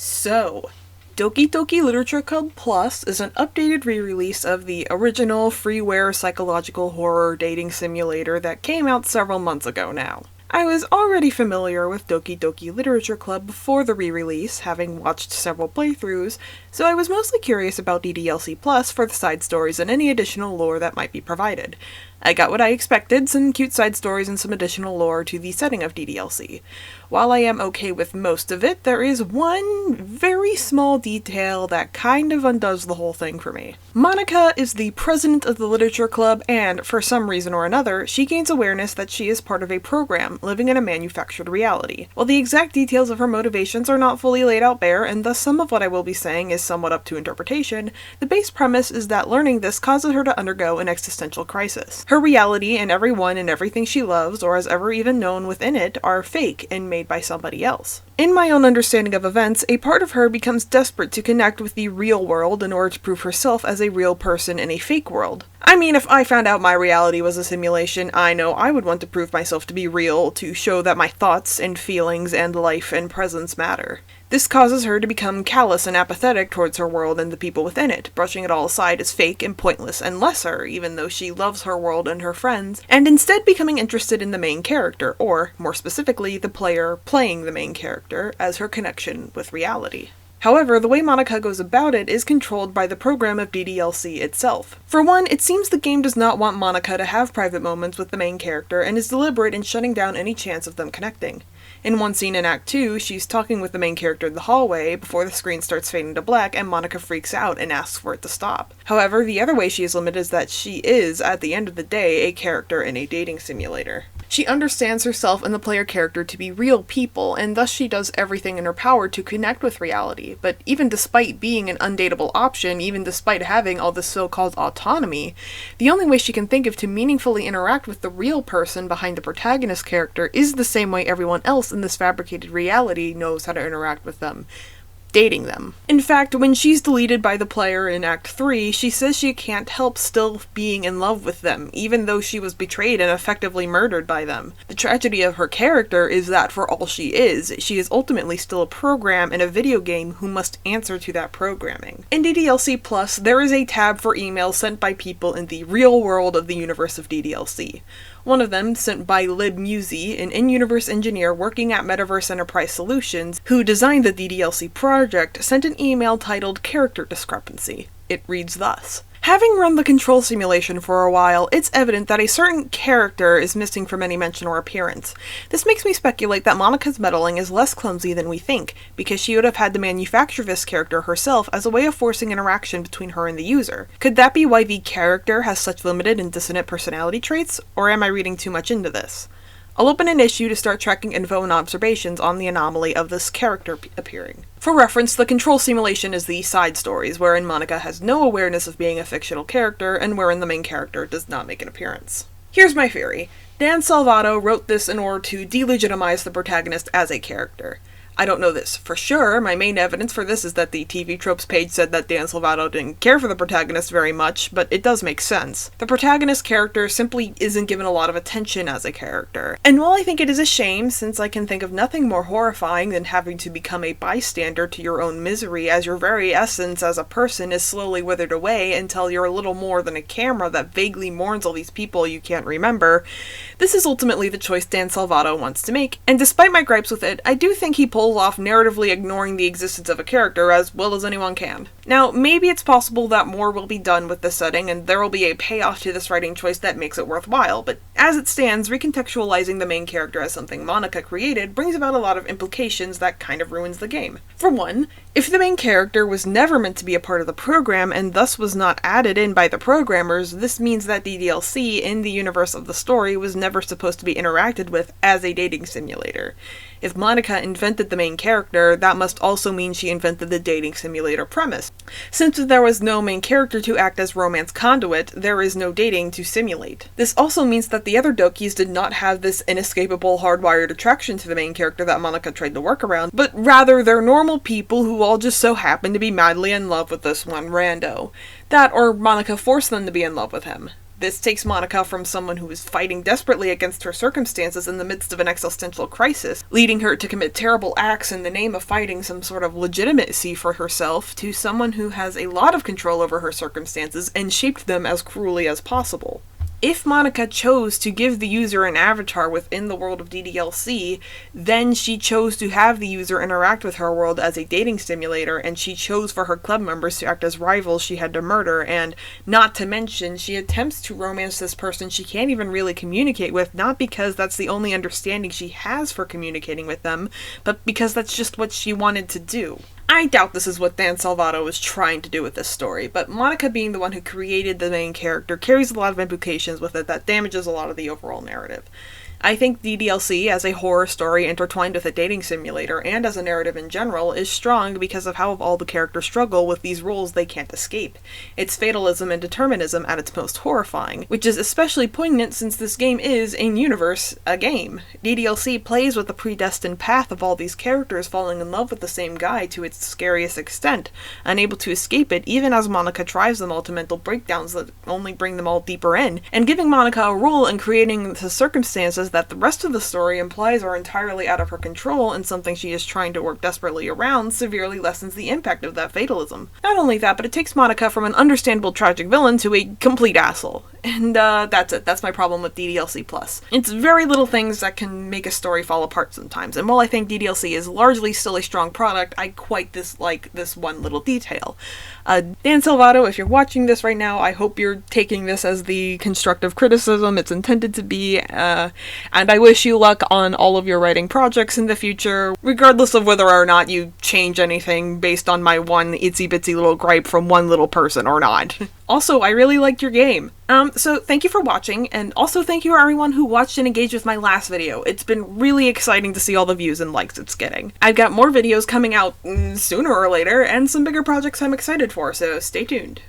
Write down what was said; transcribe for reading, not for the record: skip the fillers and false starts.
So, Doki Doki Literature Club Plus is an updated re-release of the original freeware psychological horror dating simulator that came out several months ago now. I was already familiar with Doki Doki Literature Club before the re-release, having watched several playthroughs, so I was mostly curious about DDLC Plus for the side stories and any additional lore that might be provided. I got what I expected, some cute side stories and some additional lore to the setting of DDLC. While I am okay with most of it, there is one very small detail that kind of undoes the whole thing for me. Monica is the president of the literature club, and for some reason or another, she gains awareness that she is part of a program living in a manufactured reality. While the exact details of her motivations are not fully laid out bare, and thus some of what I will be saying is somewhat up to interpretation, the base premise is that learning this causes her to undergo an existential crisis. Her reality and everyone and everything she loves, or has ever even known within it, are fake and made by somebody else. In my own understanding of events, a part of her becomes desperate to connect with the real world in order to prove herself as a real person in a fake world. I mean, if I found out my reality was a simulation, I know I would want to prove myself to be real, to show that my thoughts and feelings and life and presence matter. This causes her to become callous and apathetic towards her world and the people within it, brushing it all aside as fake and pointless and lesser, even though she loves her world and her friends, and instead becoming interested in the main character, or, more specifically, the player playing the main character, as her connection with reality. However, the way Monica goes about it is controlled by the program of DDLC itself. For one, it seems the game does not want Monica to have private moments with the main character and is deliberate in shutting down any chance of them connecting. In one scene in Act 2, she's talking with the main character in the hallway before the screen starts fading to black and Monica freaks out and asks for it to stop. However, the other way she is limited is that she is, at the end of the day, a character in a dating simulator. She understands herself and the player character to be real people, and thus she does everything in her power to connect with reality. But even despite being an undateable option, even despite having all this so-called autonomy, the only way she can think of to meaningfully interact with the real person behind the protagonist character is the same way everyone else in this fabricated reality knows how to interact with them. Dating them. In fact, when she's deleted by the player in Act 3, she says she can't help still being in love with them, even though she was betrayed and effectively murdered by them. The tragedy of her character is that for all she is ultimately still a program in a video game who must answer to that programming. In DDLC Plus, there is a tab for emails sent by people in the real world of the universe of DDLC. One of them, sent by LibMusi, an in-universe engineer working at Metaverse Enterprise Solutions, who designed the DDLC project, sent an email titled Character Discrepancy. It reads thus: Having run the control simulation for a while, it's evident that a certain character is missing from any mention or appearance. This makes me speculate that Monica's meddling is less clumsy than we think, because she would have had to manufacture this character herself as a way of forcing interaction between her and the user. Could that be why the character has such limited and dissonant personality traits, or am I reading too much into this? I'll open an issue to start tracking info and observations on the anomaly of this character appearing. For reference, the control simulation is the side stories, wherein Monica has no awareness of being a fictional character, and wherein the main character does not make an appearance. Here's my theory. Dan Salvato wrote this in order to delegitimize the protagonist as a character. I don't know this for sure. My main evidence for this is that the TV Tropes page said that Dan Salvato didn't care for the protagonist very much, but it does make sense. The protagonist character simply isn't given a lot of attention as a character. And while I think it is a shame, since I can think of nothing more horrifying than having to become a bystander to your own misery as your very essence as a person is slowly withered away until you're a little more than a camera that vaguely mourns all these people you can't remember, this is ultimately the choice Dan Salvato wants to make, and despite my gripes with it, I do think he pulls off narratively ignoring the existence of a character as well as anyone can. Now, maybe it's possible that more will be done with this setting and there will be a payoff to this writing choice that makes it worthwhile, but as it stands, recontextualizing the main character as something Monica created brings about a lot of implications that kind of ruins the game. For one, if the main character was never meant to be a part of the program and thus was not added in by the programmers, this means that DDLC in the universe of the story was never supposed to be interacted with as a dating simulator. If Monica invented the main character, that must also mean she invented the dating simulator premise. Since there was no main character to act as romance conduit, there is no dating to simulate. This also means that the other Dokis did not have this inescapable hardwired attraction to the main character that Monica tried to work around, but rather they're normal people who all just so happen to be madly in love with this one rando. That or Monica forced them to be in love with him. This takes Monica from someone who is fighting desperately against her circumstances in the midst of an existential crisis, leading her to commit terrible acts in the name of fighting some sort of legitimacy for herself, to someone who has a lot of control over her circumstances and shaped them as cruelly as possible. If Monica chose to give the user an avatar within the world of DDLC, then she chose to have the user interact with her world as a dating simulator, and she chose for her club members to act as rivals she had to murder, and not to mention, she attempts to romance this person she can't even really communicate with, not because that's the only understanding she has for communicating with them, but because that's just what she wanted to do. I doubt this is what Dan Salvato was trying to do with this story, but Monica being the one who created the main character carries a lot of implications with it that damages a lot of the overall narrative. I think DDLC, as a horror story intertwined with a dating simulator, and as a narrative in general, is strong because of how all the characters struggle with these roles they can't escape. It's fatalism and determinism at its most horrifying, which is especially poignant since this game is, in universe, a game. DDLC plays with the predestined path of all these characters falling in love with the same guy to its scariest extent, unable to escape it even as Monica drives them all to mental breakdowns that only bring them all deeper in, and giving Monica a role in creating the circumstances that the rest of the story implies are entirely out of her control and something she is trying to work desperately around severely lessens the impact of that fatalism. Not only that, but it takes Monica from an understandable tragic villain to a complete asshole. And that's it. That's my problem with DDLC+. It's very little things that can make a story fall apart sometimes, and while I think DDLC is largely still a strong product, I quite dislike this one little detail. Dan Salvato, if you're watching this right now, I hope you're taking this as the constructive criticism it's intended to be, and I wish you luck on all of your writing projects in the future, regardless of whether or not you change anything based on my one itsy-bitsy little gripe from one little person or not. Also, I really liked your game. So thank you for watching, and also thank you everyone who watched and engaged with my last video. It's been really exciting to see all the views and likes it's getting. I've got more videos coming out sooner or later, and some bigger projects I'm excited for, so stay tuned.